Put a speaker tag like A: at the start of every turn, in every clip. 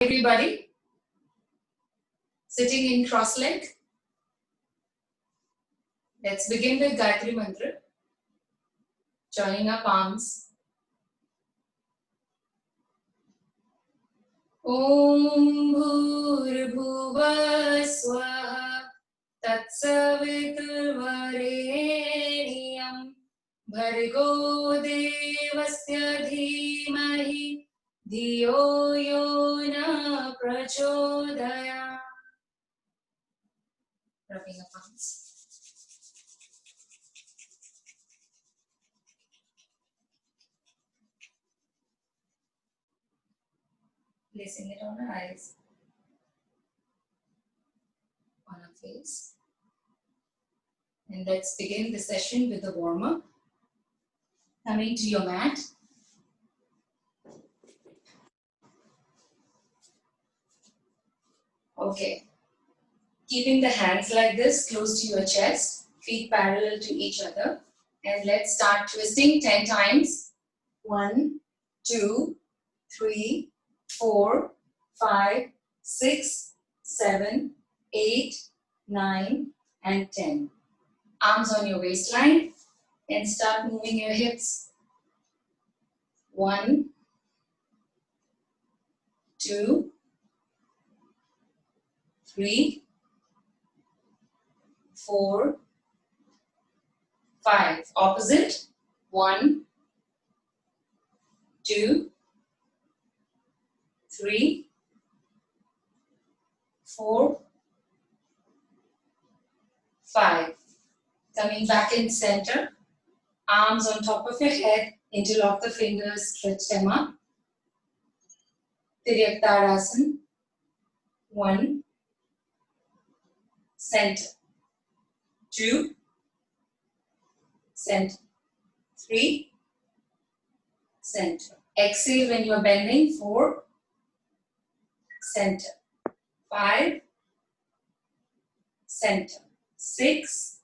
A: Everybody, sitting in cross-leg. Let's begin with Gayatri Mantra. Joining our palms. Om Bhurbhuvah Swaha Tatsaviturvareniyam Bhargo Devasya Dhimahi Dhiyo Yona Prachodaya. Rubbing our palms. Placing it on our eyes, on our face. And let's begin the session with the warm-up. Coming to your mat. Okay. Keeping the hands like this, close to your chest, feet parallel to each other. And let's start twisting 10 times. 1, 2, 3, 4, 5, 6, 7, 8, 9, and 10. Arms on your waistline and start moving your hips. 1, 2, 3, 4, 5. Opposite. 1, 2, 3, 4, 5. Coming back in center. Arms on top of your head. Interlock the fingers. Stretch them up. Tiryaktarasana. 1. Center. 2. Center. 3. Center. Exhale when you are bending. 4. Center. 5. Center. 6.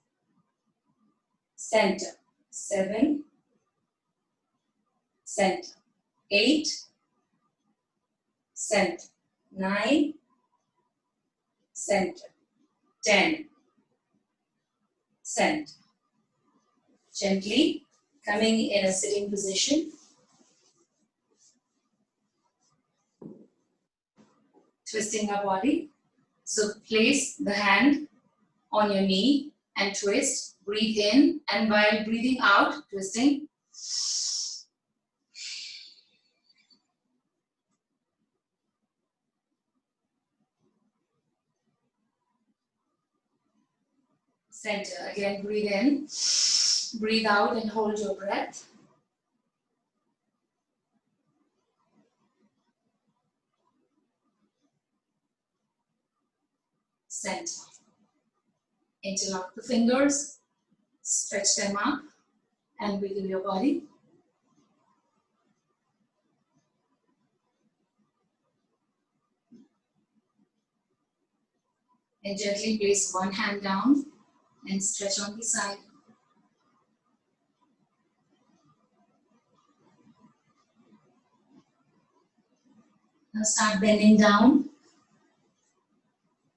A: Center. 7. Center. 8. Center. 9. Center. 10. Center. Gently coming in a sitting position. Twisting our body. So place the hand on your knee and twist. Breathe in, and while breathing out, twisting. Center. Again, breathe in. Breathe out and hold your breath. Center. Interlock the fingers. Stretch them up and wiggle your body. And gently place one hand down and stretch on the side. Now start bending down.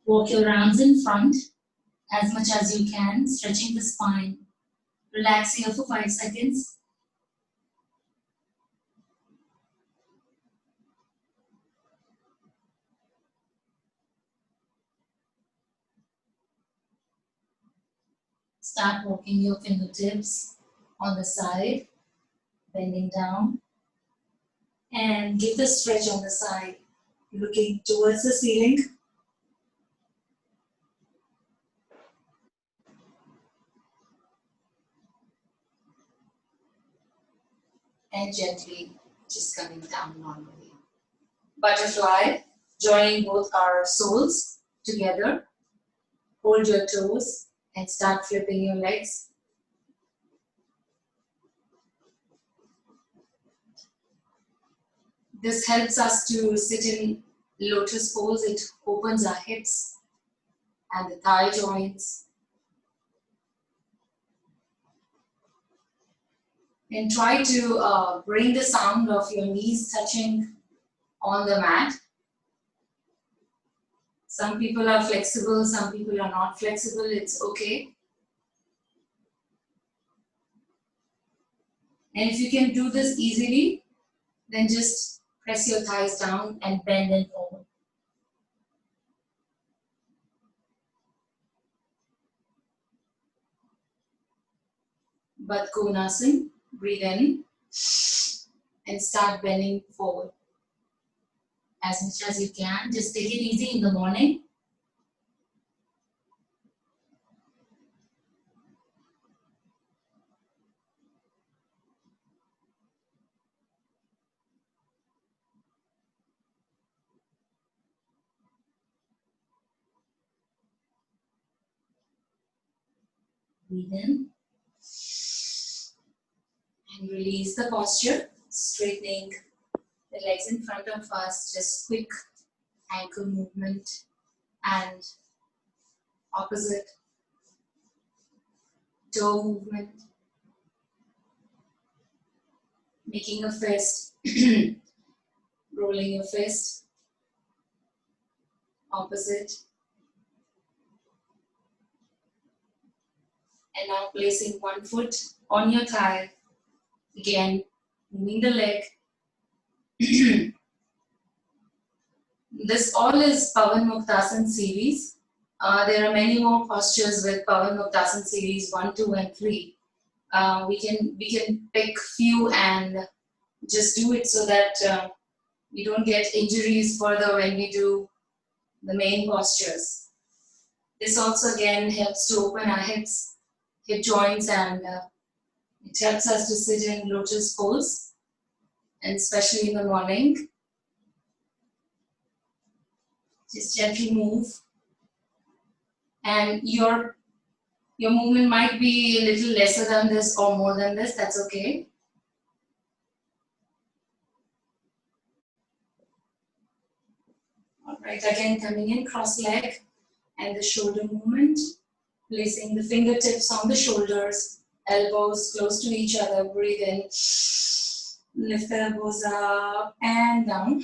A: Walk your arms in front as much as you can, stretching the spine. Relax here for 5 seconds. Start walking your fingertips on the side, bending down. And give the stretch on the side, looking towards the ceiling. And gently just coming down normally. Butterfly, joining both our soles together. Hold your toes and start flipping your legs. This helps us to sit in lotus pose. It opens our hips and the thigh joints. And try to bring the sound of your knees touching on the mat Some people are flexible, some people are not flexible, it's okay. And if you can do this easily, then just press your thighs down and bend and forward. Baddha Konasana, breathe in and start bending forward. As much as you can, just take it easy in the morning. Breathe in and release the posture, straightening the legs in front of us, just quick ankle movement and opposite toe movement, making a fist, rolling your fist, opposite, and now placing one foot on your thigh, again moving the leg. This all is Pavan Muktasana series. There are many more postures with Pavan Muktasana series 1, 2 and 3. We can pick few and just do it so that we don't get injuries further when we do the main postures. This also again helps to open our hips, hip joints, and it helps us to sit in lotus pose, and especially in the morning. Just gently move, and your movement might be a little lesser than this or more than this, that's okay. Alright, again coming in, cross leg and the shoulder movement, placing the fingertips on the shoulders, elbows close to each other, breathe in, lift the elbows up and down.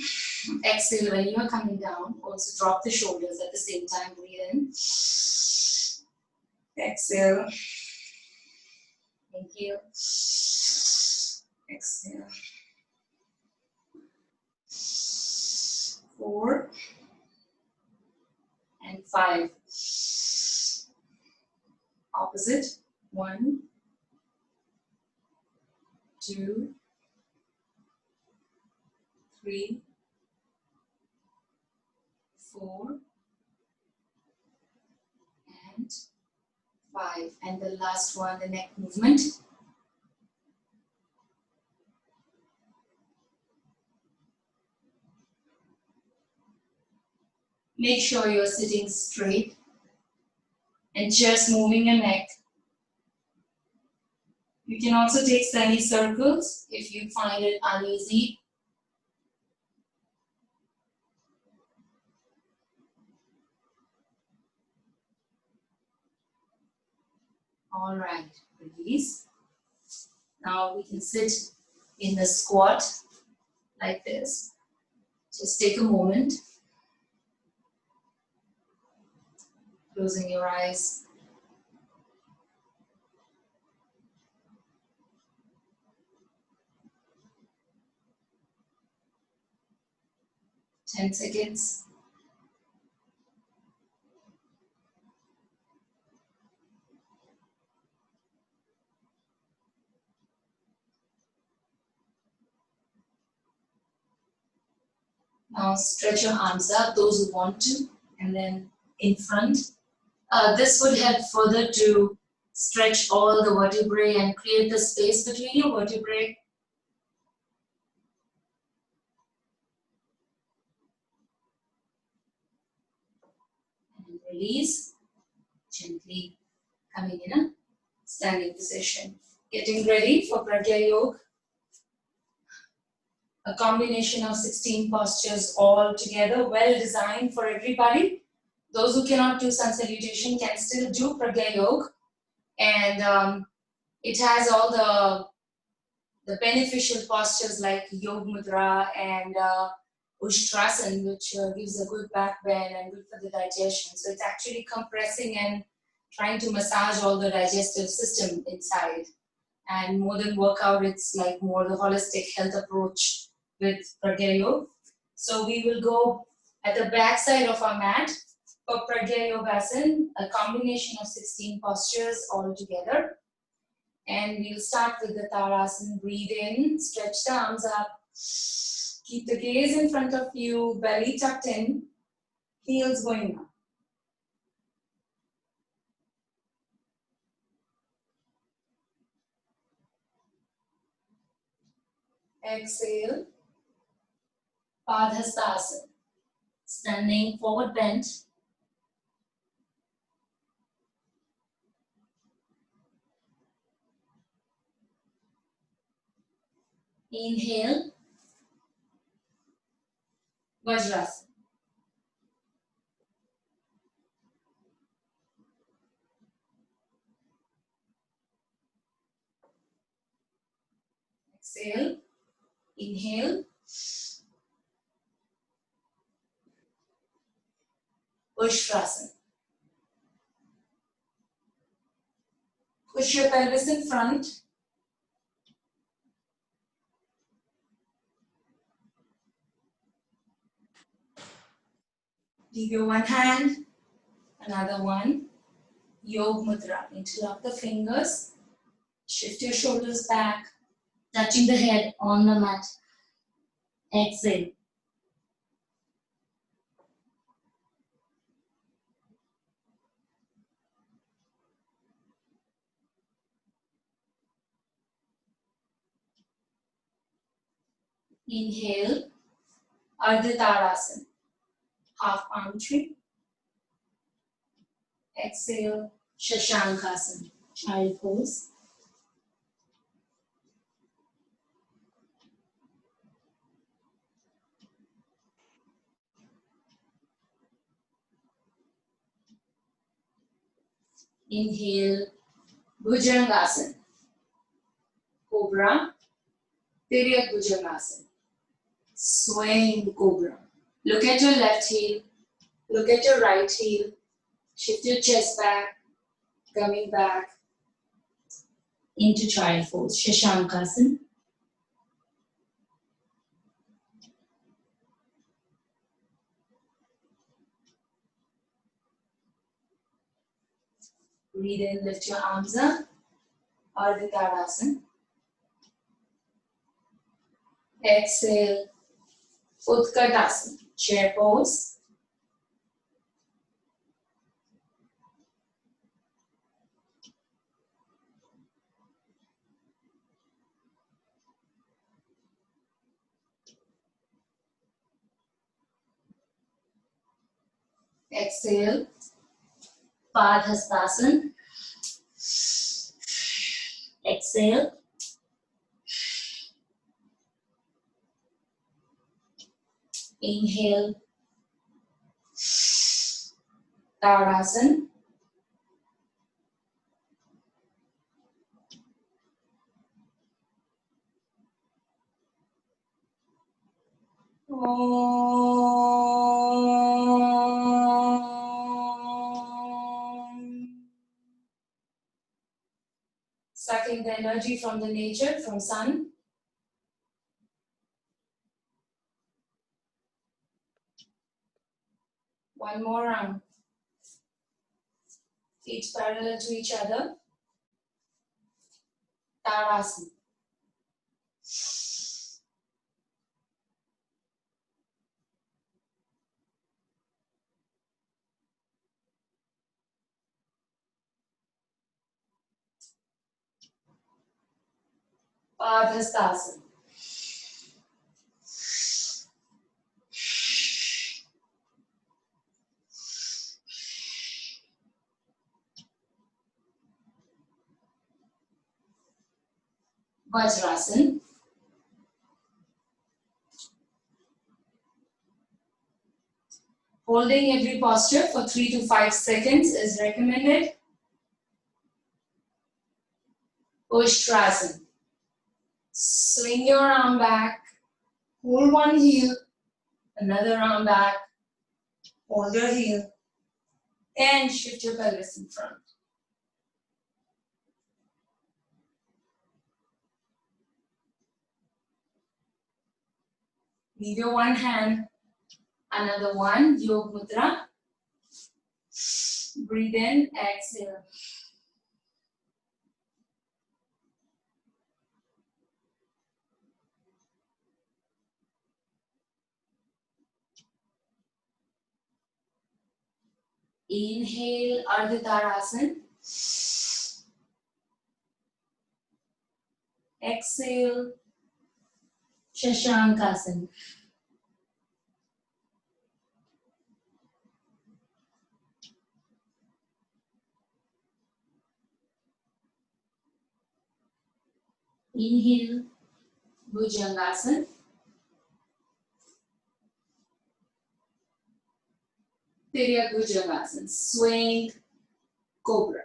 A: Exhale when you are coming down, also drop the shoulders at the same time, breathe in. Exhale. Inhale. Exhale. 4 and 5. Opposite. 1, 2, 3, 4, and 5. And the last one, the neck movement. Make sure you're sitting straight and just moving your neck. You can also take semicircles if you find it uneasy. All right, release. Now we can sit in the squat like this. Just take a moment. Closing your eyes. Ten seconds. Now stretch your arms up, those who want to, and then in front. This would help further to stretch all the vertebrae and create the space between your vertebrae. And release, gently coming in a standing position. Getting ready for Pragya Yoga. A combination of 16 postures all together, well designed for everybody. Those who cannot do sun salutation can still do Pragya Yoga. And it has all the beneficial postures like Yoga Mudra and Ushtrasan, which gives a good back bend and good for the digestion. So it's actually compressing and trying to massage all the digestive system inside. And more than workout, it's like more the holistic health approach with Pragya Yoga. So we will go at the back side of our mat for Pragya Yogasan, a combination of 16 postures all together. And we'll start with the Tadasana. Breathe in, stretch the arms up. Keep the gaze in front of you, belly tucked in, heels going up. Exhale, Padhastasana. Standing forward bent. Inhale, Vajrasana. Exhale, inhale, Ushtrasana. Push your pelvis in front. Leave your one hand, another one. Yoga Mudra. Interlock the fingers. Shift your shoulders back, touching the head on the mat. Exhale. Inhale, Ardha Tadasana. Half palm tree. Exhale, Shashankasana. Child pose. Inhale, Bhujangasana. Cobra, Tiryak Bhujangasana. Swaying Cobra. Look at your left heel, look at your right heel. Shift your chest back, coming back into child pose, Shashankasana. Breathe in, lift your arms up, Ardha Tadasana. Exhale, Utkatasana, chair pose. Exhale, Padhastasana. Exhale. Inhale, Tadasana. Sucking the energy from the nature, from sun. One more round. Feet parallel to each other. Tadasana. Padhastasana. Vajrasana. Holding every posture for 3 to 5 seconds is recommended. Ushtrasana. Swing your arm back, hold one heel, Another arm back. Hold your heel. And shift your pelvis in front. Leave your one hand. Another one, Yog Mudra. Breathe in, exhale. Inhale, Ardha Tarasana. Exhale, Shashankasana. Inhale, Bhujangasana. Tiryak Bhujangasana. Swing, Cobra.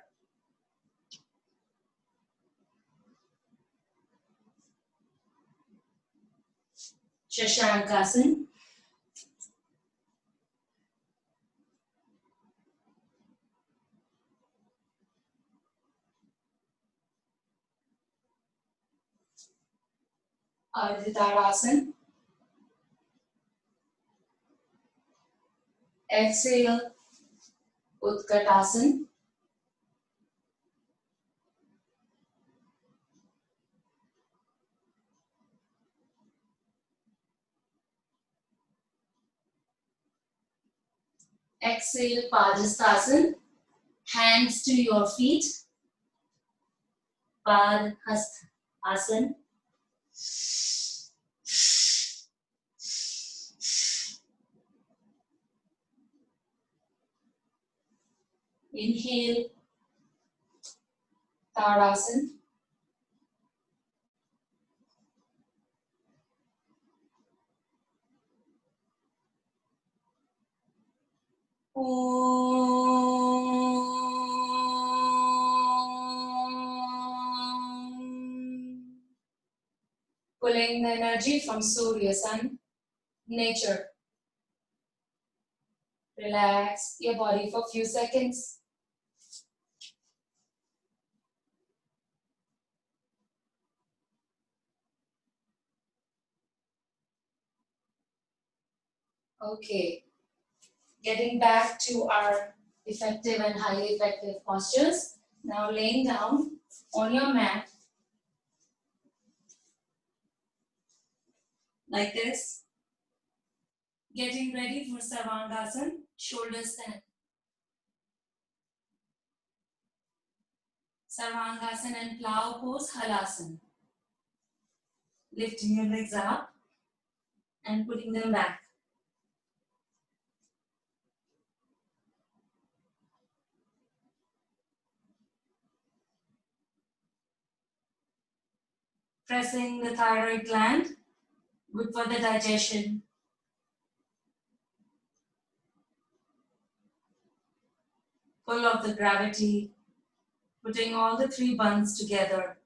A: Shashankasana. Ardha Tarasana. Exhale, Utkatasana. Exhale, Padhastasana. Hands to your feet. Padhastasana. Inhale, Tadasana. Pulling the energy from Surya, Sun, nature. Relax your body for a few seconds. Okay, getting back to our effective and highly effective postures. Now laying down on your mat like this. Getting ready for Sarvangasana, shoulder stand. Sarvangasana and plow pose, Halasana. Lifting your legs up and putting them back. Pressing the thyroid gland, good for the digestion. Full of the gravity, putting all the three buns together.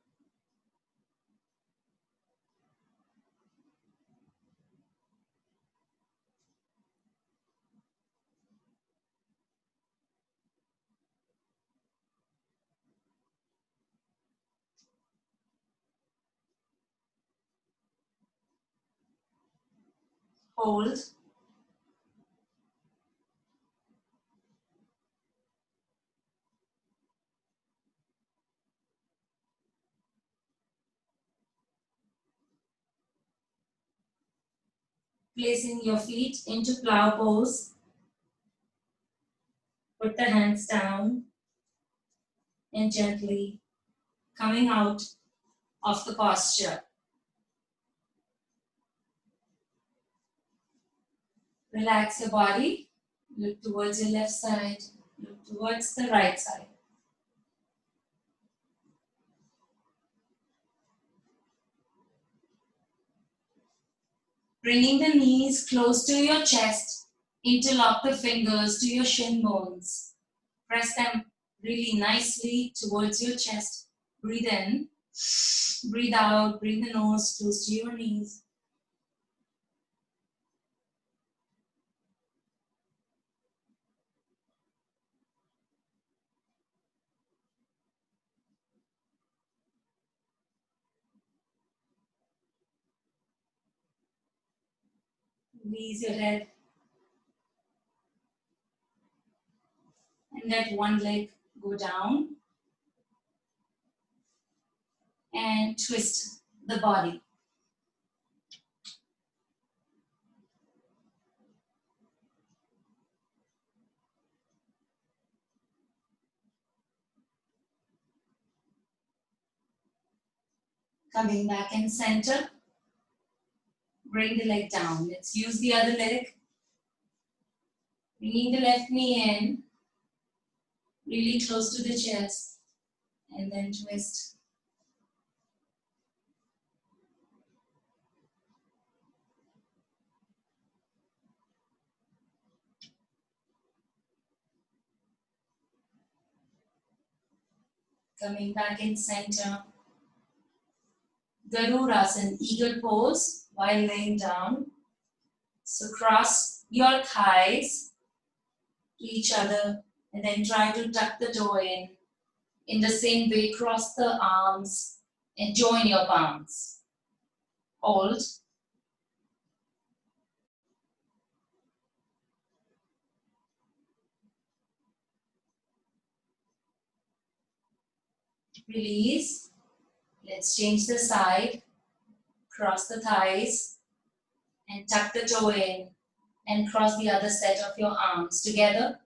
A: Hold. Placing your feet into plow pose. Put the hands down and gently coming out of the posture. Relax your body. Look towards your left side. Look towards the right side. Bringing the knees close to your chest. Interlock the fingers to your shin bones. Press them really nicely towards your chest. Breathe in. Breathe out. Bring the nose close to your knees. Release your head. And let one leg go down. And twist the body. Coming back in center. Bring the leg down. Let's use the other leg. Bringing the left knee in. Really close to the chest. And then twist. Coming back in center. Garurasana, eagle pose while laying down. So cross your thighs to each other and then try to tuck the toe in. In the same way, cross the arms and join your palms. Hold. Release. Let's change the side. Cross the thighs and tuck the toe in and cross the other set of your arms together.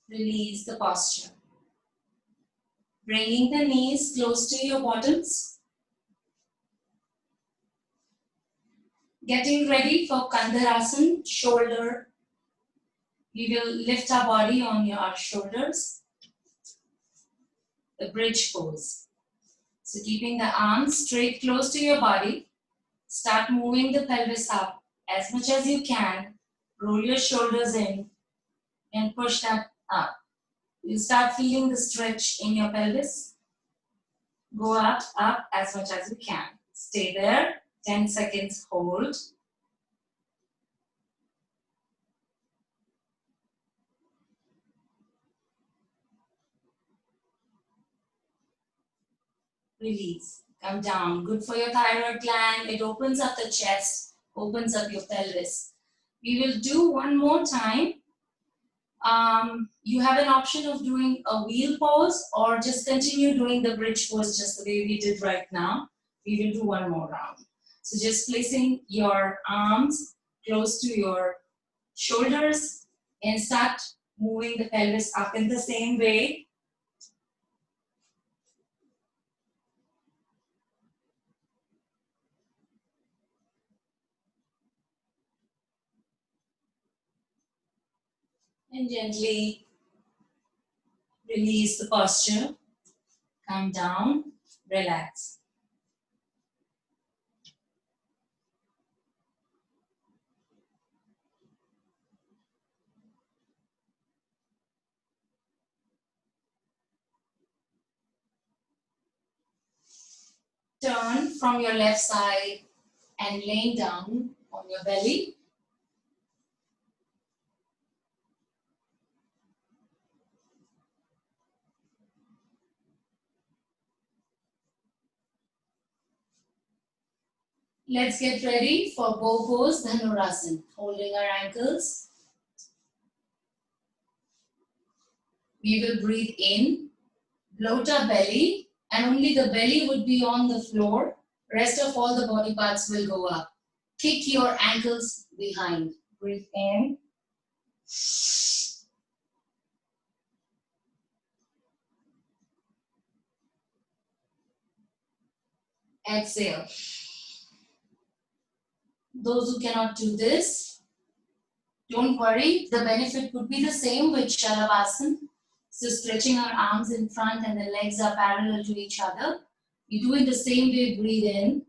A: Release the posture. Bringing the knees close to your bottoms. Getting ready for Kandharasana, shoulder. We will lift our body on our shoulders. The bridge pose. So keeping the arms straight close to your body. Start moving the pelvis up as much as you can. Roll your shoulders in and push that up. You start feeling the stretch in your pelvis. Go up as much as you can. Stay there, 10 seconds, hold. Release, come down. Good for your thyroid gland. It opens up the chest, opens up your pelvis. We will do one more time. You have an option of doing a wheel pose or just continue doing the bridge pose just the way we did right now. We will do one more round. So just placing your arms close to your shoulders and start moving the pelvis up in the same way. And gently release the posture. Come down, relax. Turn from your left side and laying down on your belly. Let's get ready for bow pose, Dhanurasana. Holding our ankles. We will breathe in, bloat our belly, and only the belly would be on the floor. Rest of all the body parts will go up. Kick your ankles behind. Breathe in. Exhale. Those who cannot do this, don't worry. The benefit would be the same with Shalabhasana. So stretching our arms in front and the legs are parallel to each other. You do it the same way, breathe in.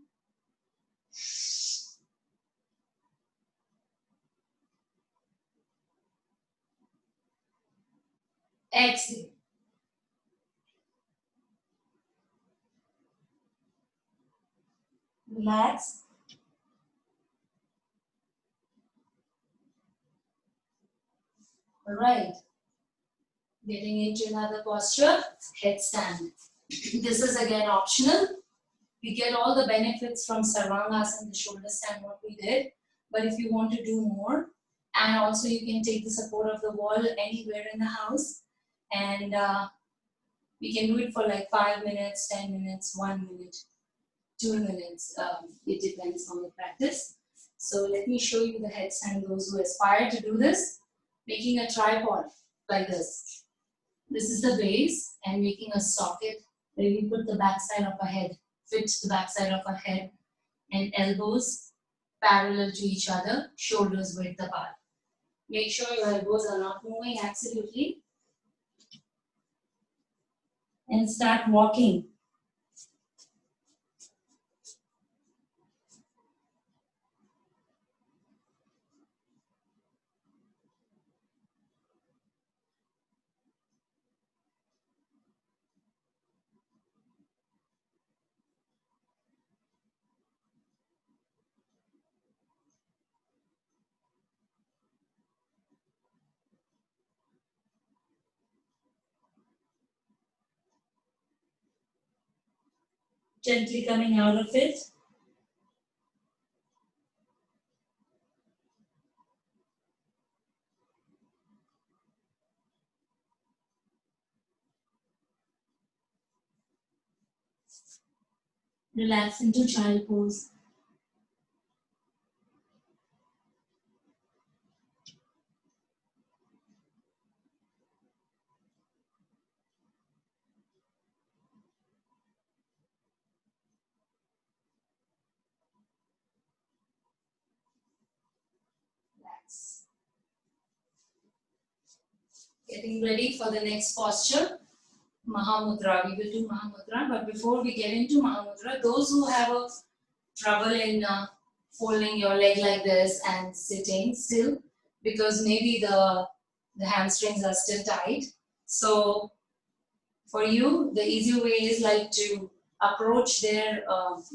A: Exhale. Relax. All right. Getting into another posture, headstand. This is again optional. We get all the benefits from Sarvangasana, the shoulder stand, what we did. But if you want to do more, and also you can take the support of the wall anywhere in the house, and we can do it for like 5 minutes, 10 minutes, 1 minute, 2 minutes. It depends on the practice. So let me show you the headstand, those who aspire to do this. Making a tripod like this. This is the base, and making a socket where we put the backside of our head, fit the backside of our head, and elbows parallel to each other, shoulders width apart. Make sure your elbows are not moving absolutely. And start walking. Gently coming out of it. Relax into child pose. Relax. Getting ready for the next posture, Mahamudra. We will do Mahamudra, but before we get into Mahamudra, those who have a trouble in folding your leg like this and sitting still, because maybe the hamstrings are still tight. So for you, the easy way is like to approach there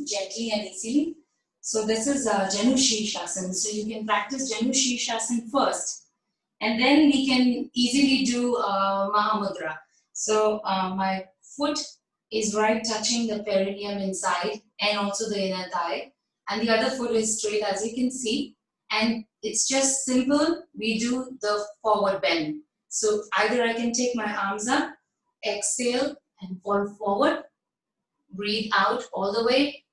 A: gently and easily. So this is Janu Shirshasana. So you can practice Janu Shirshasana first, and then we can easily do Mahamudra. So my foot is right touching the perineum inside and also the inner thigh, and the other foot is straight, as you can see, and it's just simple. We do the forward bend. So either I can take my arms up, exhale and fall forward, breathe out all the way,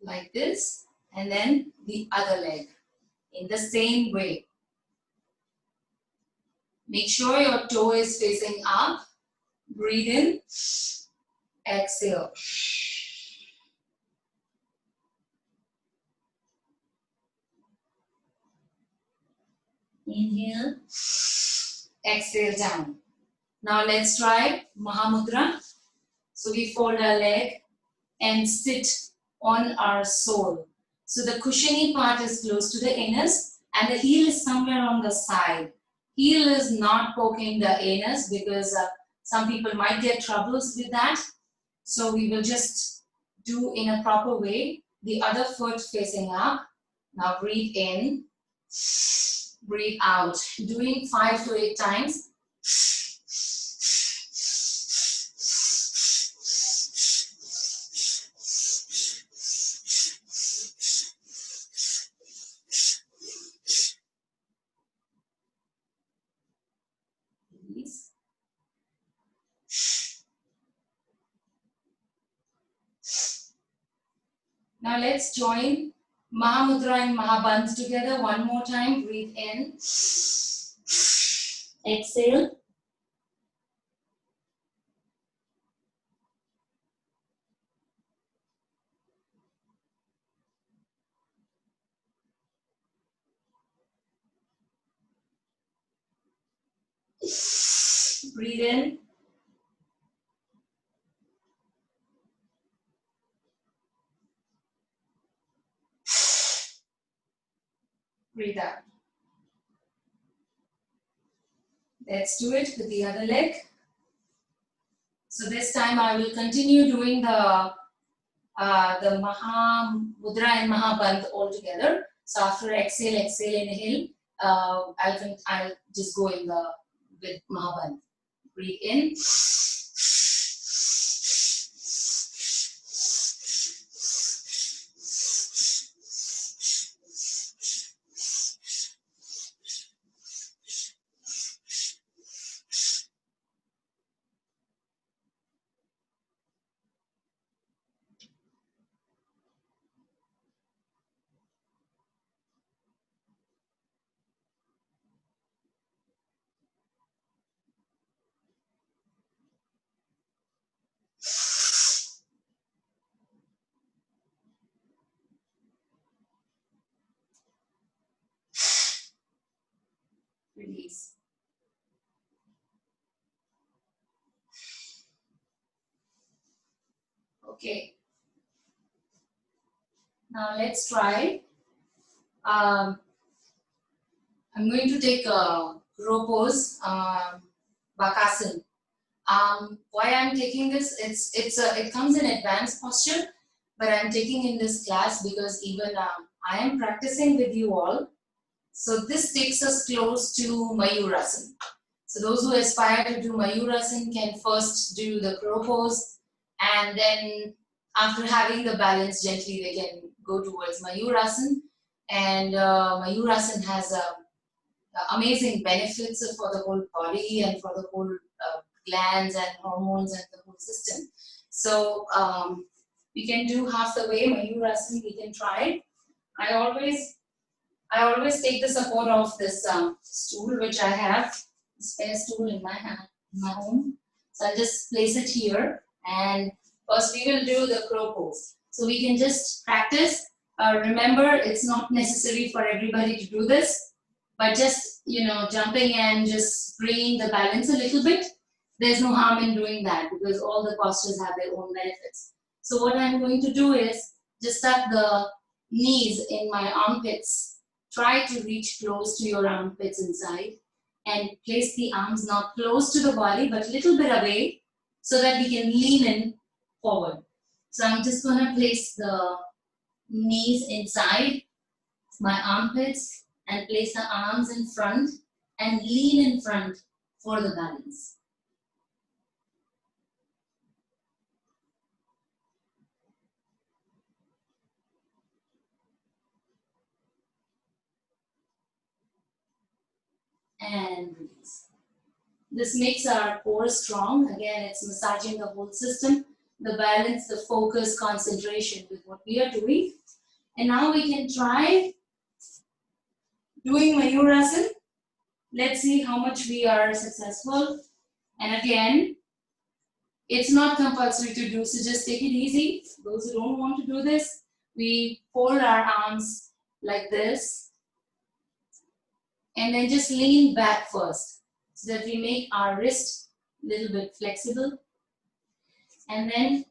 A: like this, and then the other leg in the same way. Make sure your toe is facing up. Breathe in, exhale. Inhale, exhale down. Now let's try Mahamudra. So we fold our leg and sit on our sole. So the cushiony part is close to the anus and the heel is somewhere on the side. Heel is not poking the anus because some people might get troubles with that. So we will just do in a proper way. The other foot facing up. Now breathe in, breathe out. Doing 5 to 8 times. Now let's join Mahamudra and Mahabandh together one more time. Breathe in. Exhale. Breathe in. Breathe out. Let's do it with the other leg. So this time I will continue doing the the Maha Mudra and Mahabandh all together. So after exhale, inhale, I'll just go in the with Mahabandh. Breathe in. Release. Okay. Now let's try. I'm going to take a crow pose, Bakasana. Why I'm taking this? It comes in advanced posture, but I'm taking in this class because even I am practicing with you all. So this takes us close to Mayurasana. So those who aspire to do Mayurasana can first do the crow pose, and then after having the balance, gently they can go towards Mayurasana. And Mayurasana has amazing benefits for the whole body and for the whole glands and hormones and the whole system. So we can do half the way Mayurasana. We can try it. I always take the support of this stool which I have, spare stool in my hand, in my home. So I'll just place it here, and first we will do the crow pose. So we can just practice. Remember, it's not necessary for everybody to do this, but just jumping and just bringing the balance a little bit. There's no harm in doing that because all the postures have their own benefits. So what I'm going to do is just tuck the knees in my armpits. Try to reach close to your armpits inside and place the arms not close to the body but a little bit away so that we can lean in forward. So I'm just going to place the knees inside my armpits and place the arms in front and lean in front for the balance. And release. This makes our core strong. Again, it's massaging the whole system, the balance, the focus, concentration with what we are doing. And now we can try doing Mayurasana. Let's see how much we are successful. And again, it's not compulsory to do, so just take it easy. Those who don't want to do this, we fold our arms like this. And then just lean back first so that we make our wrist a little bit flexible. And then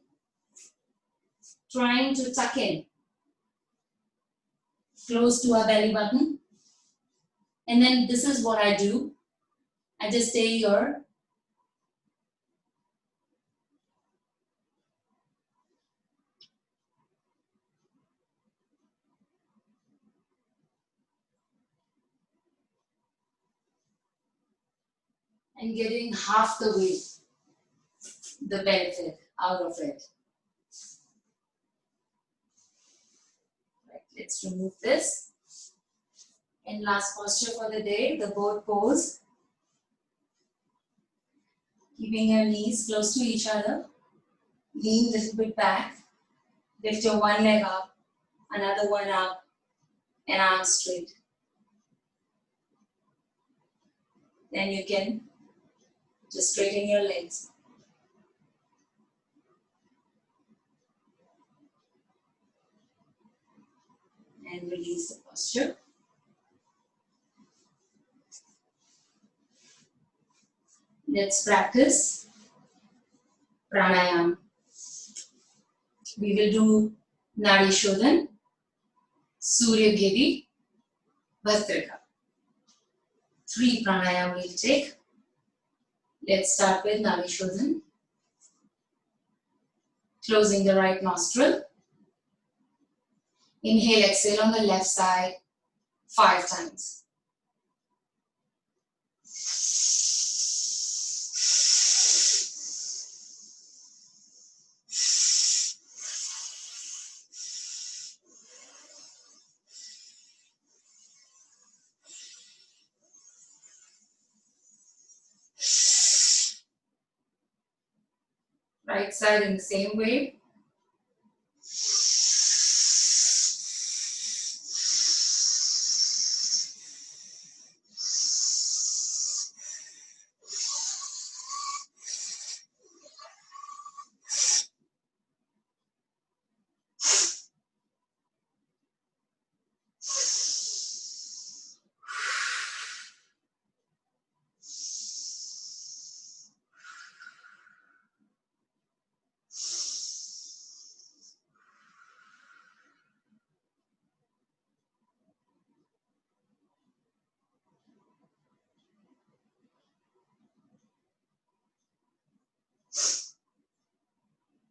A: trying to tuck in close to our belly button. And then this is what I do. I just stay here. And getting half the way, the benefit out of it. Right, let's remove this. And last posture for the day, the boat pose. Keeping your knees close to each other. Lean a little bit back. Lift your one leg up, another one up, and arms straight. Then you can just straighten your legs. And release the posture. Let's practice pranayama. We will do Nadi Shodhan, Surya Giri, Bhastrika. 3 pranayama we'll take. Let's start with Nadi Shodhan. Closing the right nostril. Inhale, exhale on the left side 5 times. Right side in the same way.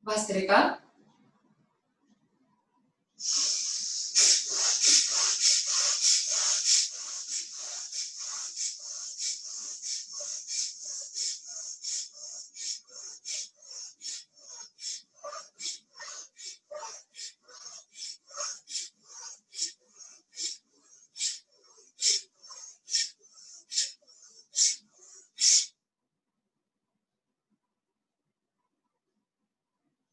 A: Bhastrika.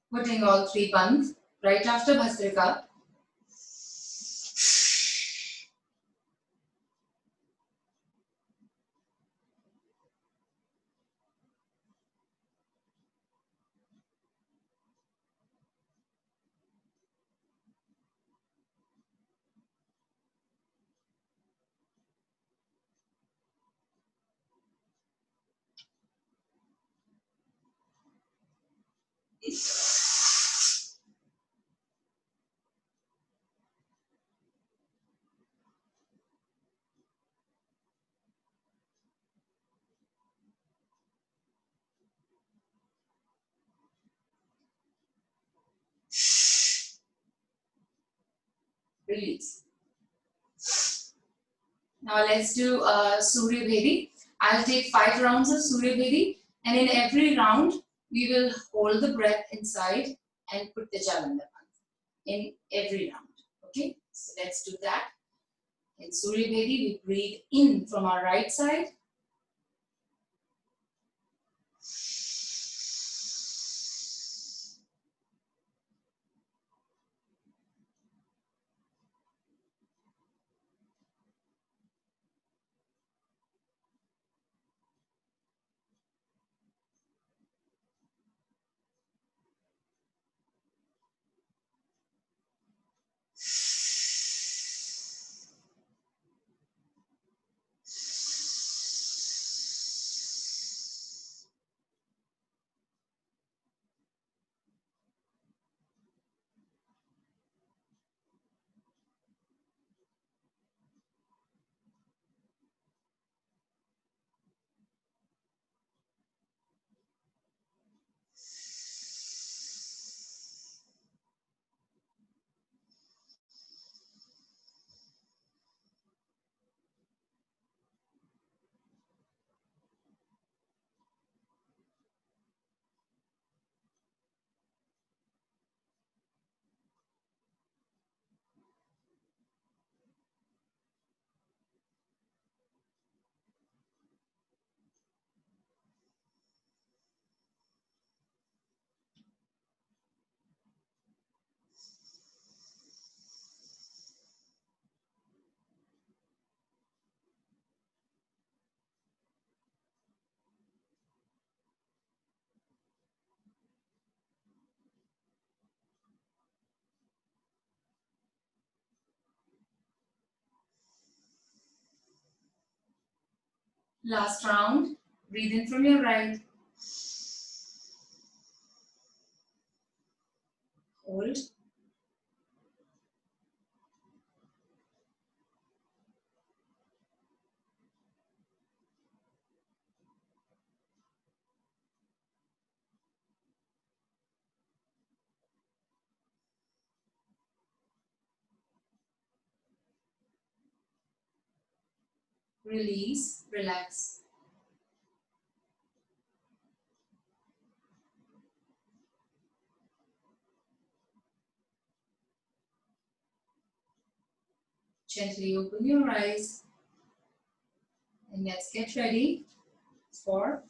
A: Putting all 3 palms right after Bhastrika. Release. Now let's do Surya Bhedi. I'll take 5 rounds of Surya Bhedi, and in every round we will hold the breath inside and put the Jalandhar in every round. Okay, so let's do that. In Surya Bhedi, we breathe in from our right side. Last round, breathe in from your right. Hold. release, relax. Gently open your eyes and let's get ready for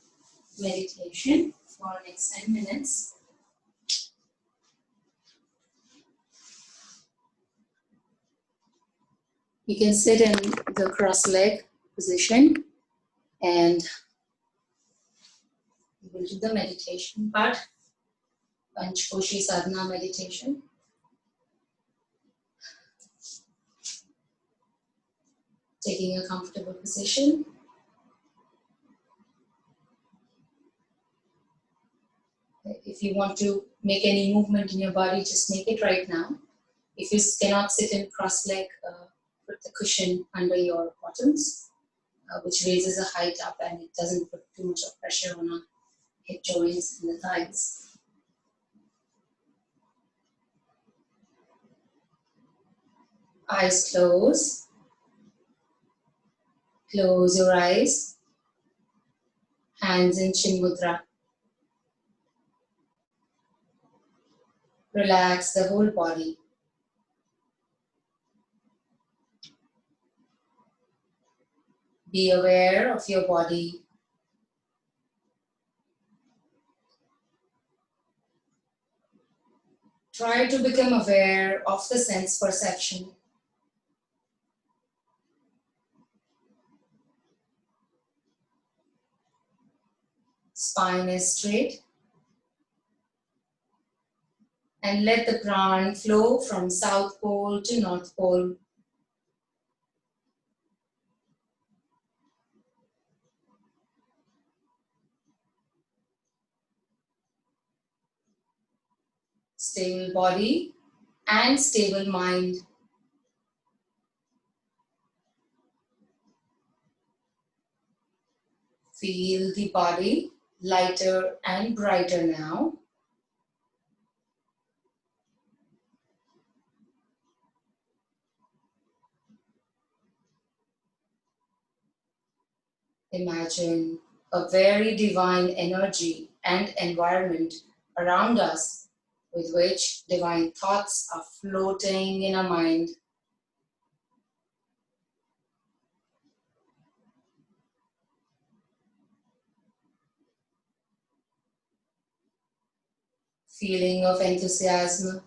A: meditation for next 10 minutes. You can sit in the cross-leg position and we will do the meditation part, Panchkoshi Sadhana meditation. Taking a comfortable position. If you want to make any movement in your body, just make it right now. If you cannot sit in cross-leg, put the cushion under your bottoms, which raises the height up and it doesn't put too much of pressure on our hip joints and the thighs. Eyes closed. Close your eyes. Hands in Chin Mudra. Relax the whole body. Be aware of your body. Try to become aware of the sense perception. Spine is straight. And let the prana flow from South Pole to North Pole. Stable body and stable mind. Feel the body lighter and brighter now. Imagine a very divine energy and environment around us with which divine thoughts are floating in our mind. Feeling of enthusiasm,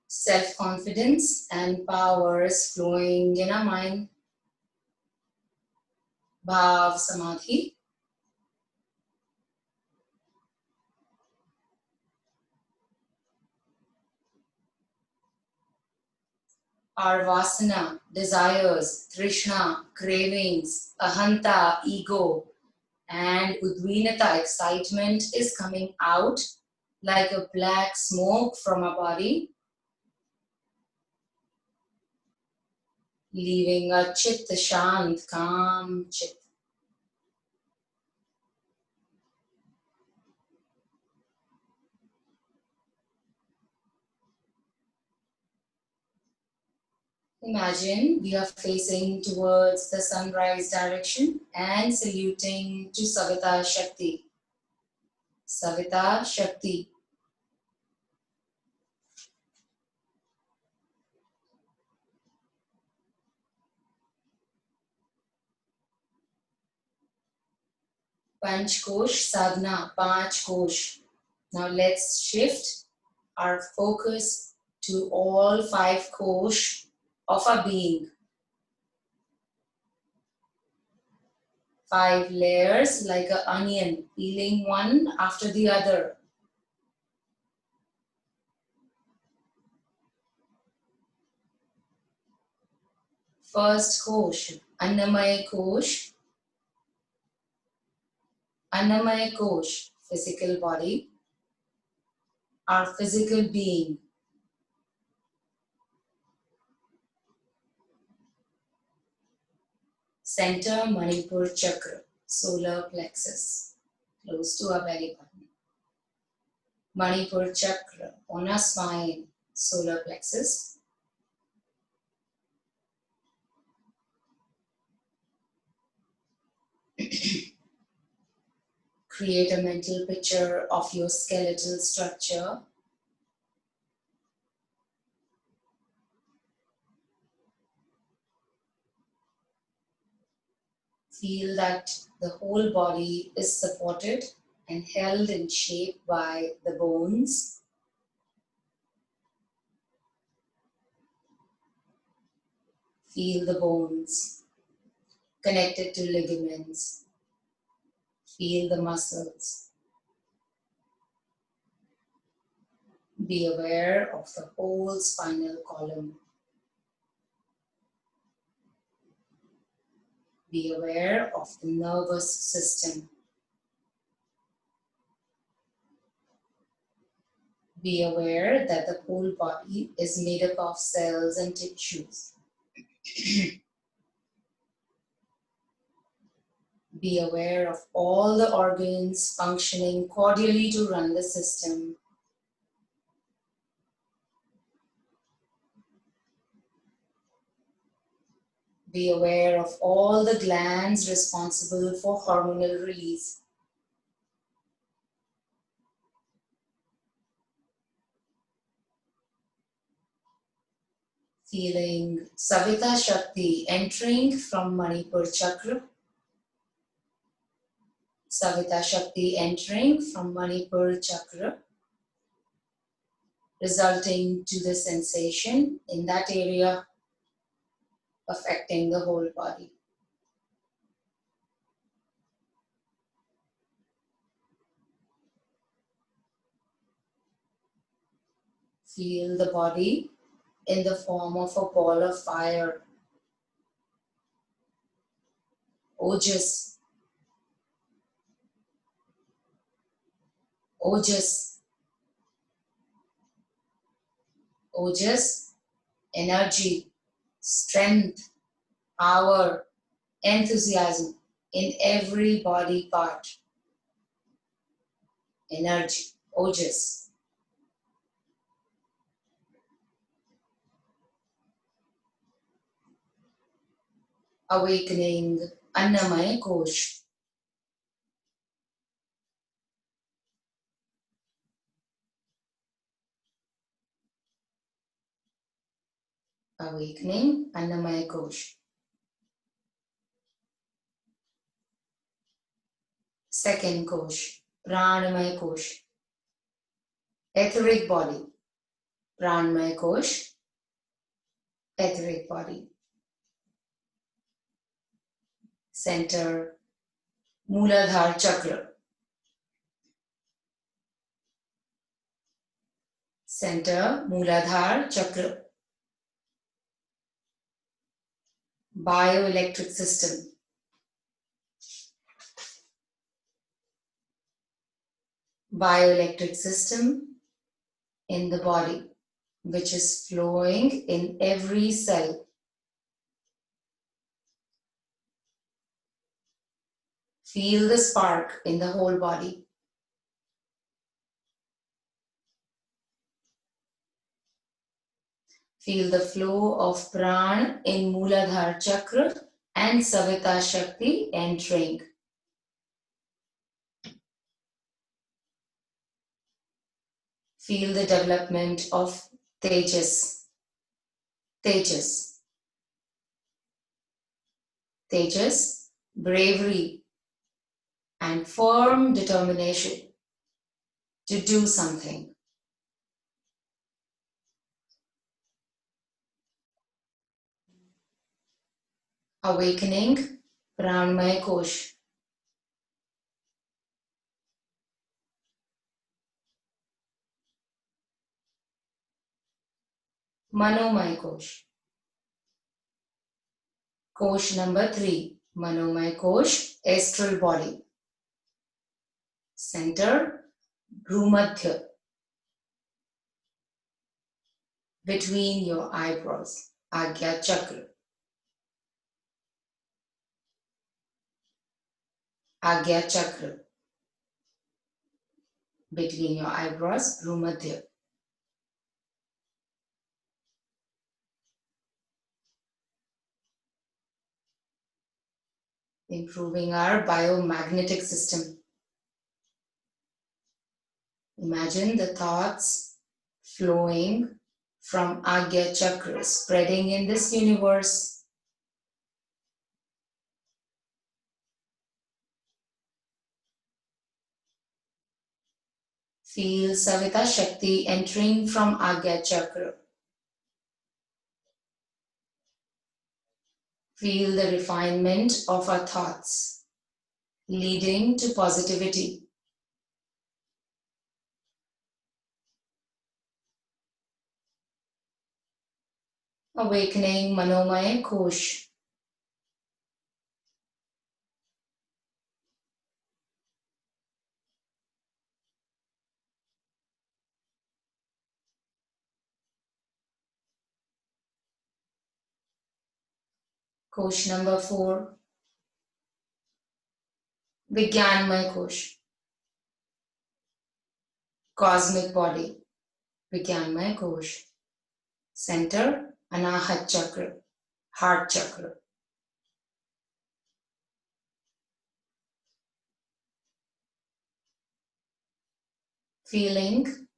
A: self-confidence and power is flowing in our mind. Bhav Samadhi. Our vasana, desires, trishna, cravings, ahanta, ego, and udvinata, excitement is coming out like a black smoke from our body, leaving a chitta shant, calm chit. Imagine we are facing towards the sunrise direction and saluting to Savita Shakti. Savita Shakti. Panchkosh Sadhana, Panch Kosh. Now let's shift our focus to all 5 kosh of our being. 5 layers like an onion, peeling one after the other. First kosh, Annamaya Kosh. Annamaya Kosh, physical body, our physical being. Center Manipur Chakra, solar plexus, close to our belly button. Manipur Chakra on our spine, solar plexus. Create a mental picture of your skeletal structure. Feel that the whole body is supported and held in shape by the bones. Feel the bones connected to ligaments. Feel the muscles. Be aware of the whole spinal column. Be aware of the nervous system. Be aware that the whole body is made up of cells and tissues. Be aware of all the organs functioning cordially to run the system. Be aware of all the glands responsible for hormonal release. Feeling Savita Shakti entering from Manipur Chakra. Savita Shakti entering from Manipur Chakra, resulting to the sensation in that area, affecting the whole body. Feel the body in the form of a ball of fire. Ojas. Ojas. Ojas. Energy, strength, power, enthusiasm in every body part. Energy, ojas. Awakening Annamaya Kosh. Awakening Annamaya Kosh. Second Kosh, Pranamaya Kosh. Etheric body. Pranamaya Kosh, etheric body. Center, Mooladhara Chakra. Center, Mooladhara Chakra. Bioelectric system. Bioelectric system in the body, which is flowing in every cell. Feel the spark in the whole body. Feel the flow of prana in Mooladhara Chakra and Savita Shakti entering. Feel the development of Tejas. Tejas. Tejas, bravery and firm determination to do something. Awakening Pranamaya Kosh. Manomaya Kosh. Kosh number 3, Manomaya Kosh, astral body. Center, Bhumadhya, between your eyebrows, Agya Chakra. Agya Chakra, between your eyebrows, Bhumadhya. Improving our biomagnetic system. Imagine the thoughts flowing from Agya Chakra, spreading in this universe. Feel Savita Shakti entering from Agya Chakra. Feel the refinement of our thoughts, leading to positivity. Awakening Manomaya Kosh. Kosh number 4. Vigyanmaya Kosh. Cosmic body. Vigyanmaya Kosh. Center Anahat Chakra. Heart Chakra. Feeling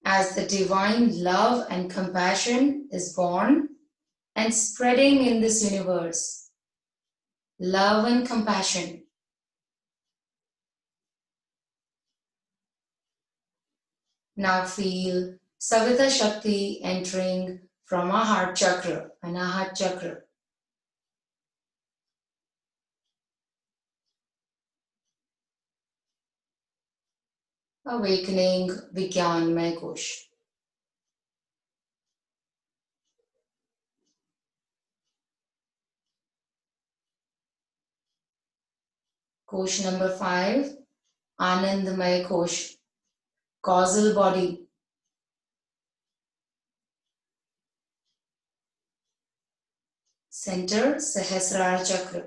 A: as the divine love and compassion is born and spreading in this universe. Love and compassion. Now feel Savita Shakti entering from our heart chakra, Anahat Chakra. Awakening Vigyanmaya Kosh. Kosh number 5, Anandamaya Kosh. Causal body. Center Sahasrara Chakra.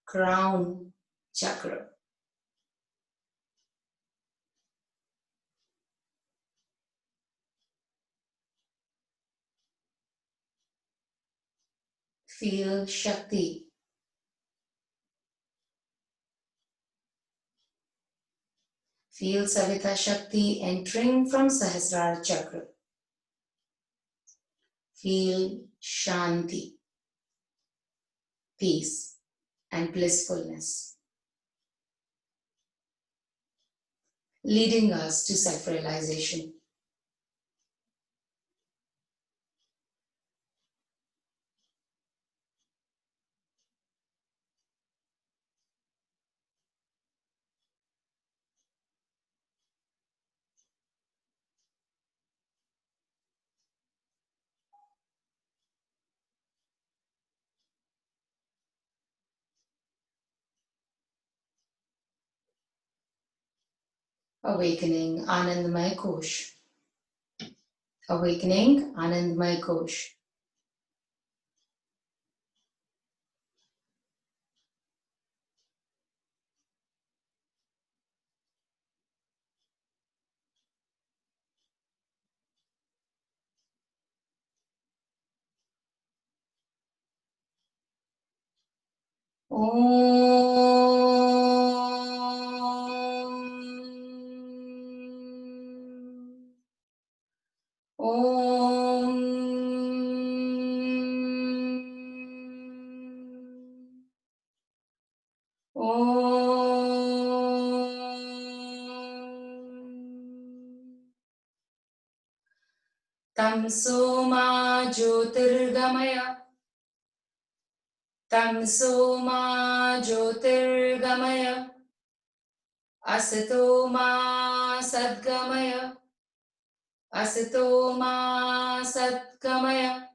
A: Crown Chakra. Feel Shakti. Feel Savita Shakti entering from Sahasrara Chakra. Feel Shanti, peace and blissfulness, leading us to self-realization. Awakening Anandamaya Kosh. Awakening Anandamaya Kosh. Om. Tamso ma Jyotirgamaya. Tamso ma Jyotirgamaya. Asato ma Sadgamaya. Asato ma Satgamaya.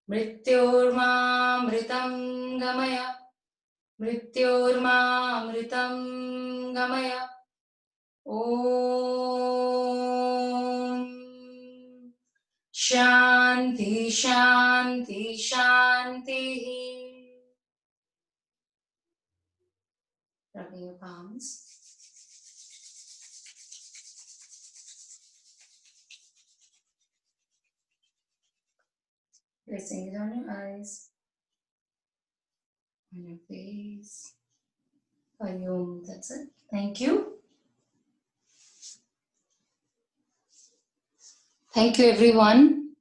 A: Mrityorma Mritam Gamaya. Mrityorma Mritam Gamaya. Om Shanti Shanti Shanti. Rubbing your palms. Placing it on your eyes, on your face, Hariom. That's it. Thank you. Thank you, everyone.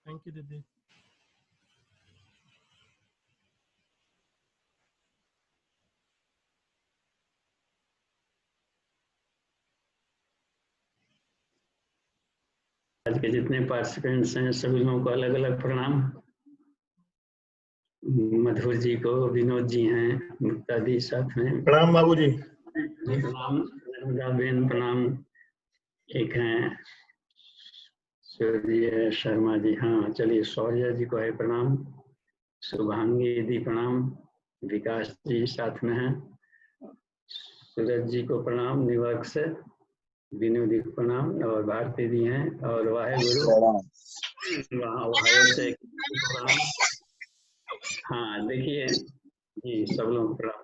B: Thank you, Didi.
C: आज के जितने participants हैं सभी लोगों को अलग अलग प्रणाम। मधुर जी को, विनोद जी हैं, मुक्ता दी साथ में।
B: प्रणाम बाबू जी।
C: प्रणाम नर्मदा बेन, प्रणाम। एक हैं सूर्य शर्मा जी, हाँ चलिए। शौर्य जी को है प्रणाम। शुभांगी दी प्रणाम। विकास जी साथ में हैं। सूरज जी को प्रणाम न्यूयॉर्क से। विनोद जी को प्रणाम। और भारती जी हैं। और वाहेगुरु वहाँ ओहायो से प्रणाम। हाँ देखिए जी, सब लोग प्रणाम।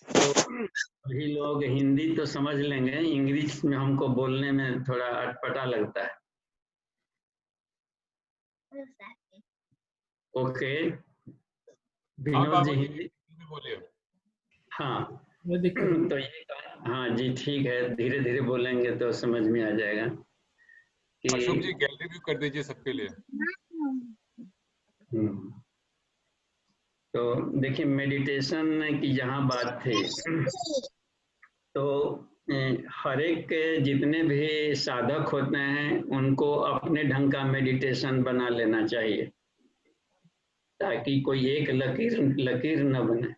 C: तो सभी लोग हिंदी तो समझ लेंगे, इंग्लिश में हमको बोलने में थोड़ा अटपटा लगता है। ओके विनोद जी हिंदी
B: बोलिए।
C: हाँ तो ये हाँ जी ठीक है, धीरे धीरे बोलेंगे तो समझ में आ जाएगा कि
B: अशोक जी गैलरी व्यू कर दीजिए सबके लिए।
C: तो देखिए मेडिटेशन की जहाँ बात थी, तो हर एक के जितने भी साधक होते हैं उनको अपने ढंग का मेडिटेशन बना लेना चाहिए, ताकि कोई एक लकीर लकीर न बने।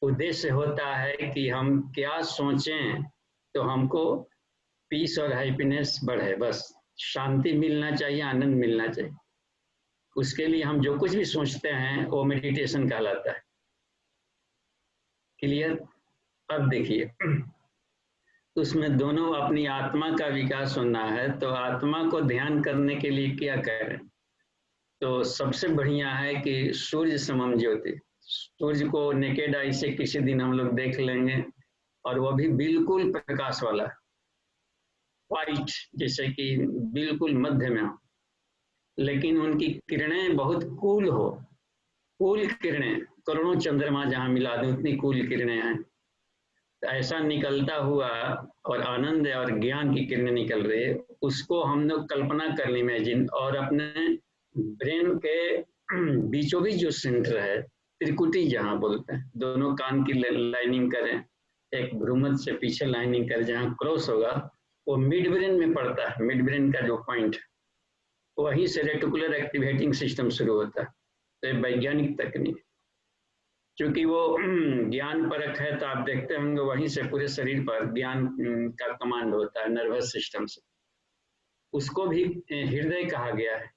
C: उद्देश्य होता है कि हम क्या सोचें तो हमको पीस और हैप्पीनेस बढ़े, बस शांति मिलना चाहिए, आनंद मिलना चाहिए। उसके लिए हम जो कुछ भी सोचते हैं वो मेडिटेशन कहलाता है। क्लियर? अब देखिए उसमें दोनों अपनी आत्मा का विकास होना है, तो आत्मा को ध्यान करने के लिए क्या करें? तो सबसे बढ़िया है कि सूर्य समम ज्योति, सूर्य को नेकेड आई से किसी दिन हम लोग देख लेंगे, और वह भी बिल्कुल प्रकाश वाला, व्हाइट, जैसे कि बिल्कुल मध्य में हो, लेकिन उनकी किरणें बहुत कूल हो। कूल किरणें, करोड़ों चंद्रमा जहां मिला दें उतनी कूल किरणें हैं। तो ऐसा निकलता हुआ और आनंद और ज्ञान की किरणें निकल रही है, उसको हम लोग कल्पना कर ली, इमेजिन, और अपने ब्रेन के बीचों बीच जो सेंटर है, त्रिकुटी जहाँ बोलते हैं, दोनों कान की लाइनिंग करें, एक भ्रूमध्य से पीछे लाइनिंग करें, जहाँ क्रॉस होगा वो मिड ब्रेन में पड़ता है। मिड ब्रेन का जो पॉइंट, वहीं से रेटिकुलर एक्टिवेटिंग सिस्टम शुरू होता है। तो वैज्ञानिक तकनीक, क्योंकि वो ज्ञान परक है, तो आप देखते होंगे वहीं से पूरे शरीर पर ज्ञान का कमांड होता है, नर्वस सिस्टम से। उसको भी हृदय कहा गया है।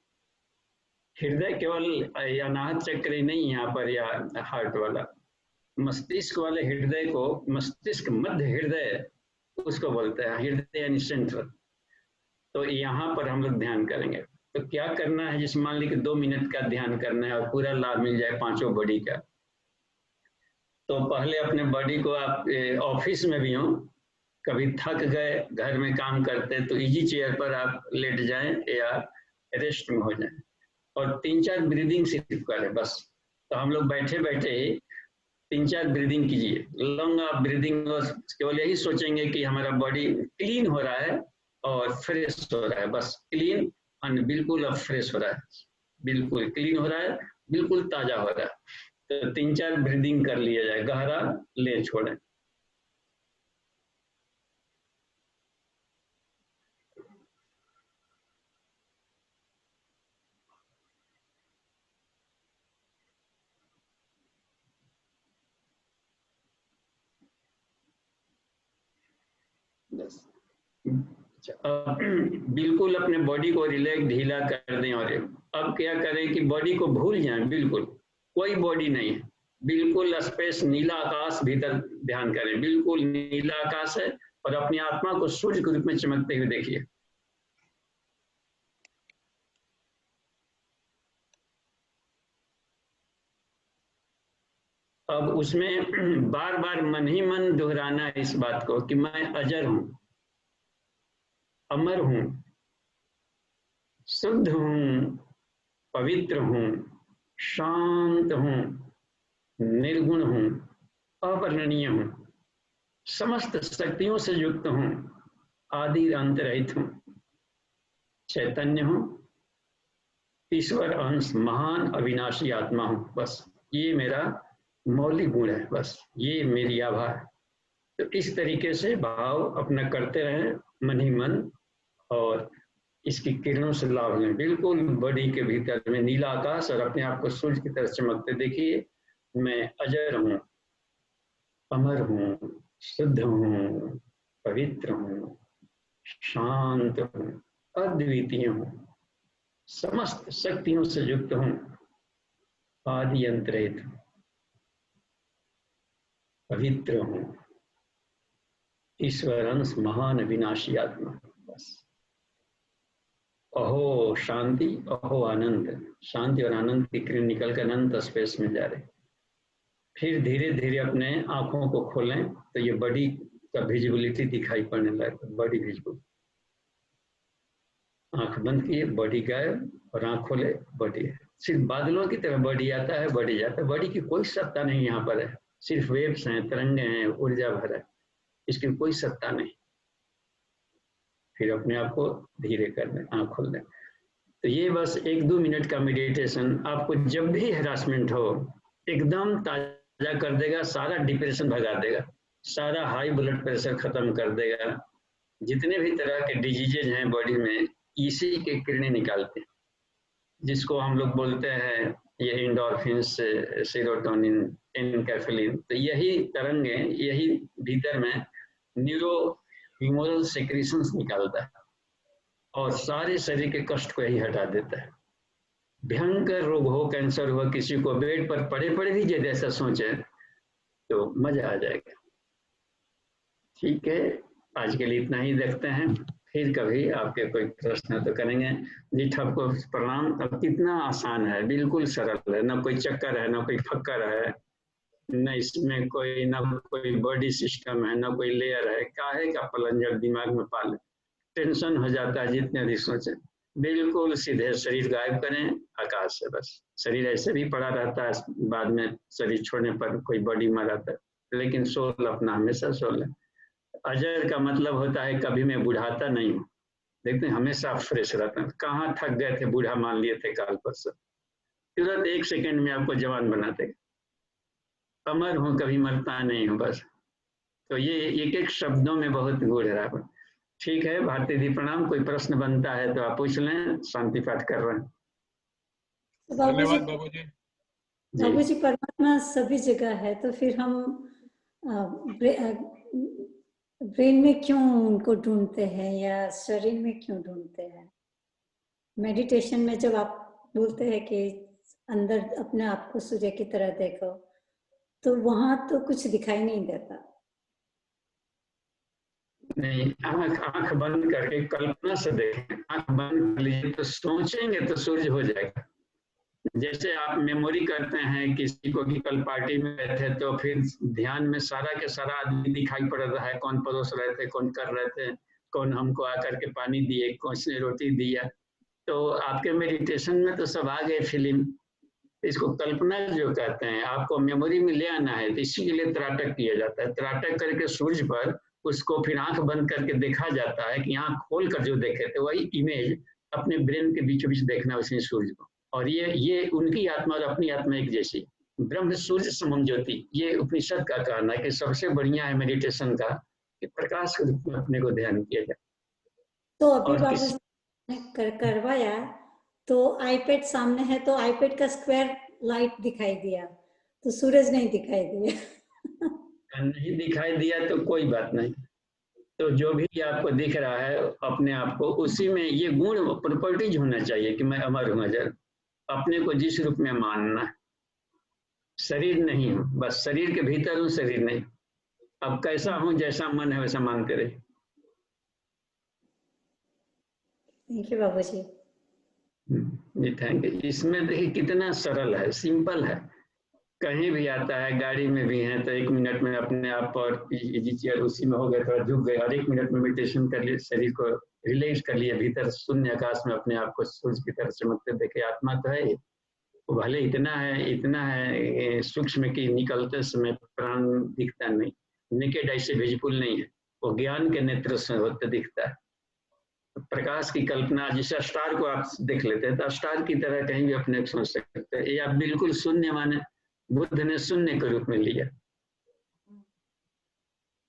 C: हृदय केवल अनाहत चक्र ही नहीं यहाँ पर, या हार्ट वाला, मस्तिष्क वाले हृदय को, मस्तिष्क मध्य हृदय उसको बोलते हैं, हृदय यानी सेंट्रल। तो यहाँ पर हम लोग ध्यान करेंगे। तो क्या करना है, जिस मान ली कि 2 मिनट का ध्यान करना है और पूरा लाभ मिल जाए पांचों बॉडी का, तो पहले अपने बॉडी को, आप ऑफिस में भी हो, कभी थक गए, घर में काम करते, तो इजी चेयर पर आप लेट जाएं या रेस्ट में हो जाएं, और 3-4 ब्रीदिंग सिर्फ करें बस। तो हम लोग बैठे बैठे 3-4 ब्रीदिंग कीजिए, लॉन्ग आप ब्रीदिंग, और केवल यही सोचेंगे कि हमारा बॉडी क्लीन हो रहा है और फ्रेश हो रहा है, बस क्लीन और बिल्कुल अब फ्रेश हो रहा है, बिल्कुल क्लीन हो रहा है, बिल्कुल ताजा हो रहा है। तो 3-4 ब्रीदिंग कर लिया जाए, गहरा ले छोड़ें। बिल्कुल अपने बॉडी को रिलैक्स, ढीला कर दें। और अब क्या करें कि बॉडी को भूल जाएं, बिल्कुल कोई बॉडी नहीं है, बिल्कुल स्पेस, नीला आकाश, भीतर ध्यान करें, बिल्कुल नीला आकाश है, और अपनी आत्मा को सूर्य के रूप में चमकते हुए देखिए। अब उसमें बार बार मन ही मन दोहराना है इस बात को कि मैं अजर हूं, अमर हूं, शुद्ध हूं, पवित्र हूं, शांत हूं, निर्गुण हूँ, अवर्णनीय हूँ, समस्त शक्तियों से युक्त हूँ, आदि अंत रहित हूँ, चैतन्य हूँ, ईश्वर अंश, महान अविनाशी आत्मा हूँ। बस ये मेरा मौलिक गुण है, बस ये मेरी आभा है। तो इस तरीके से भाव अपना करते रहें मन ही मन, और इसकी किरणों से लाभ लें। बिल्कुल बॉडी के भीतर में नीला आकाश और अपने आप को सूर्य की तरह चमकते देखिए। मैं अजर हूँ, अमर हूँ, शुद्ध हूँ, पवित्र हूँ, शांत हूँ, अद्वितीय हूँ, समस्त शक्तियों से युक्त हूँ, आदि अंत रहित हूँ, पवित्र हूँ, ईश्वर अंश, महान विनाशी आत्मा। बस अहो शांति, अहो आनंद। शांति और आनंद की किरण निकलकर अनंत स्पेस में जा रहे। फिर धीरे धीरे अपने आंखों को खोलें तो ये बॉडी का विजिबिलिटी दिखाई पड़ने लगे, बॉडी विजिबल। आंख बंद किए, बॉडी गायब, और आंख खोले, बॉडी है। सिर्फ बादलों की तरह बॉडी आता है, बॉडी जाता है। बॉडी की कोई सत्ता नहीं यहाँ पर है, सिर्फ वेव्स हैं, तरंगे हैं, ऊर्जा भर है, इसकी कोई सत्ता नहीं। फिर अपने आप को धीरे कर दें, आंख खोल दें। तो ये बस 1-2 मिनट का मेडिटेशन आपको जब भी हैरासमेंट हो एकदम ताजा कर देगा, सारा डिप्रेशन भगा देगा, सारा हाई ब्लड प्रेशर खत्म कर देगा। जितने भी तरह के डिजीजेज हैं बॉडी में, इसी के किरणें निकालते हैं, जिसको हम लोग बोलते हैं ये एंडोर्फिन्स, सेरोटोनिन, एनकैफेलिन। तो यही तरंगे, यही भीतर में न्यूरो ह्यूमरल सेक्रेशंस निकालता है और सारे शरीर के कष्ट को यही हटा देता है। भयंकर रोग हो, कैंसर हुआ, किसी को बेड पर पड़े पड़े भी यदि ऐसा सोचे तो मजा आ जाएगा। ठीक है, आज के लिए इतना ही देखते हैं, फिर कभी आपके कोई प्रश्न तो करेंगे। जी आपको प्रणाम। अब कितना आसान है, बिल्कुल सरल है, ना कोई चक्कर है, ना कोई फक्कर है, न इसमें कोई, ना कोई बॉडी सिस्टम है, ना कोई लेयर है। काहे का पलंजर दिमाग में पाले, टेंशन हो जाता है जितने अधिक सोचे। बिल्कुल सीधे शरीर गायब करें आकाश से, बस शरीर ऐसे भी पड़ा रहता है, बाद में शरीर छोड़ने पर कोई बॉडी मर जाता है, लेकिन सोल अपना हमेशा सोल है। अजर का मतलब होता है कभी मैं बुढ़ाता नहीं हूँ, देखते हैं हमेशा फ्रेश रहता है। कहाँ थक गए थे, बूढ़ा मान लिए थे काल परसों, तुरंत 1 सेकंड में आपको जवान बनाते। अमर हूँ, कभी मरता नहीं हूँ, बस। तो ये एक एक शब्दों में बहुत गुण है। ठीक है भारती दी, प्रणाम। कोई प्रश्न बनता है तो आप पूछ लें, शांति पाठ कर रहे हैं।
B: धन्यवाद बाबू जी।
D: बाबू जी, परमात्मा सभी जगह है, तो फिर हम ब्रेन में क्यों उनको ढूंढते हैं या शरीर में क्यों ढूंढते हैं? मेडिटेशन में जब आप बोलते हैं कि अंदर अपने आप को सूर्य की तरह देखो, तो वहां तो कुछ दिखाई नहीं देता।
C: नहीं, आंख बंद करके कल्पना से देखें। आंख बंद कर लीजिए तो सोचेंगे तो सूर्य हो जाएगा। जैसे आप मेमोरी करते हैं किसी को कि कल पार्टी में गए थे, तो फिर ध्यान में सारा के सारा आदमी दिखाई पड़ रहा है, कौन परोस रहे थे, कौन कर रहे थे, कौन हमको आकर के पानी दिए, कौन से रोटी दिया। तो आपके मेडिटेशन में तो सब आ गए फिल्म। इसको कल्पना जो कहते हैं, आपको मेमोरी में ले आना है, तो इसी के लिए त्राटक किया जाता है। त्राटक करके सूर्य पर उसको फिर आंख बंद करके देखा जाता है कि आंख खोल कर जो देखे थे वही इमेज अपने ब्रेन के बीचों बीच देखना उसी सूर्य को। और ये उनकी आत्मा और अपनी आत्मा एक जैसी, ब्रह्म सूर्य समम ज्योति। ये उपनिषद का कहना है कि सबसे बढ़िया है मेडिटेशन का कि प्रकाश के रूप में अपने को ध्यान किया जाए।
D: तो अभी बाबू ने करवाया तो आईपैड सामने है, तो आईपैड का स्क्वायर लाइट दिखाई दिया, तो सूरज नहीं दिखाई दिया।
C: नहीं दिखाई दिया तो कोई बात नहीं। तो जो भी आपको दिख रहा है अपने आप को, उसी में ये गुण प्रॉपर्टीज होना चाहिए कि मैं अमर हूँ, अजर। अपने को जिस रूप में मानना, शरीर नहीं हूँ, बस शरीर के भीतर हूँ, शरीर नहीं। अब कैसा हूँ, जैसा मन है वैसा मानते रहे।
D: थैंक यू बाबू जी।
C: जी थैंक यू। इसमें देखिए कितना सरल है, सिंपल है। कहीं भी आता है, गाड़ी में भी है तो 1 मिनट में अपने आप पर इजी चेयर उसी में हो गए, थोड़ा झुक गए और 1 मिनट में मेडिटेशन कर लिए, शरीर को रिलैक्स कर लिए, भीतर शून्य आकाश में अपने आप को सूर्य की तरह चमकते देखे। आत्मा तो है, वो भले इतना है सूक्ष्म कि निकलते समय प्राण दिखता नहीं, नेकेड ऐसे विजिबल नहीं है, वो ज्ञान के नेत्र से होते दिखता है। प्रकाश की कल्पना, जैसे स्टार को आप देख लेते हैं तो स्टार की तरह कहीं भी अपने को सोच सकते हैं। ये आप बिल्कुल शून्य माने, बुद्ध ने शून्य के रूप में लिया,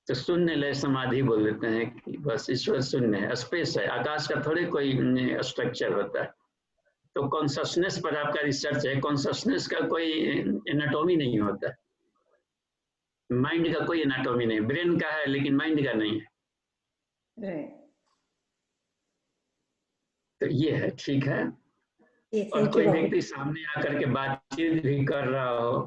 C: तो शून्य लय समाधि बोल देते हैं कि बस ईश्वर शून्य है, स्पेस है, आकाश का थोड़े कोई स्ट्रक्चर होता है। तो कॉन्शसनेस पर आपका रिसर्च है, कॉन्शसनेस का कोई एनाटॉमी नहीं होता, माइंड का कोई एनाटॉमी नहीं, ब्रेन का है लेकिन माइंड का नहीं है। तो ये है, ठीक है। और कोई व्यक्ति सामने आकर के बातचीत भी कर रहा हो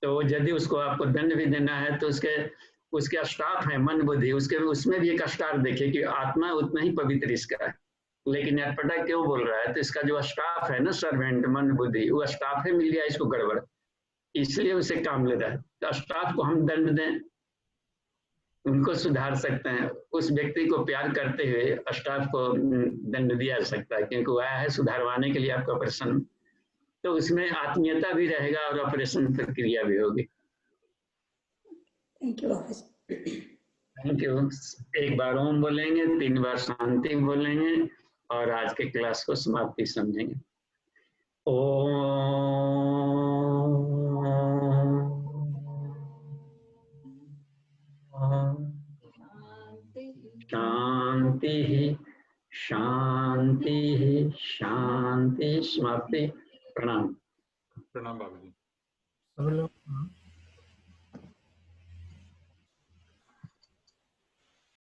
C: तो यदि उसको आपको दंड भी देना है तो उसके स्टाफ है मन बुद्धि, उसमें भी एक स्टार देखिए कि आत्मा उतना ही पवित्र इसका है, लेकिन अटपटा क्यों बोल रहा है, तो इसका जो स्टाफ है ना, सर्वेंट मन बुद्धि, वो स्टाफ है मिल गया इसको गड़बड़, इसलिए उसे काम ले रहा है। तो स्टाफ को हम दंड दें, उनको सुधार सकते हैं। उस व्यक्ति को प्यार करते हुए स्टाफ को दंड दिया जा सकता है, क्योंकि वो आया है सुधारवाने के लिए आपका ऑपरेशन, तो उसमें आत्मीयता भी रहेगा और ऑपरेशन प्रक्रिया भी होगी। Thank you. एक बार ओम बोलेंगे, 3 बार शांति बोलेंगे और आज के क्लास को समाप्ति समझेंगे। शांति शांति शांति। समाप्ति। प्रणाम।
B: प्रणाम बाबू जी।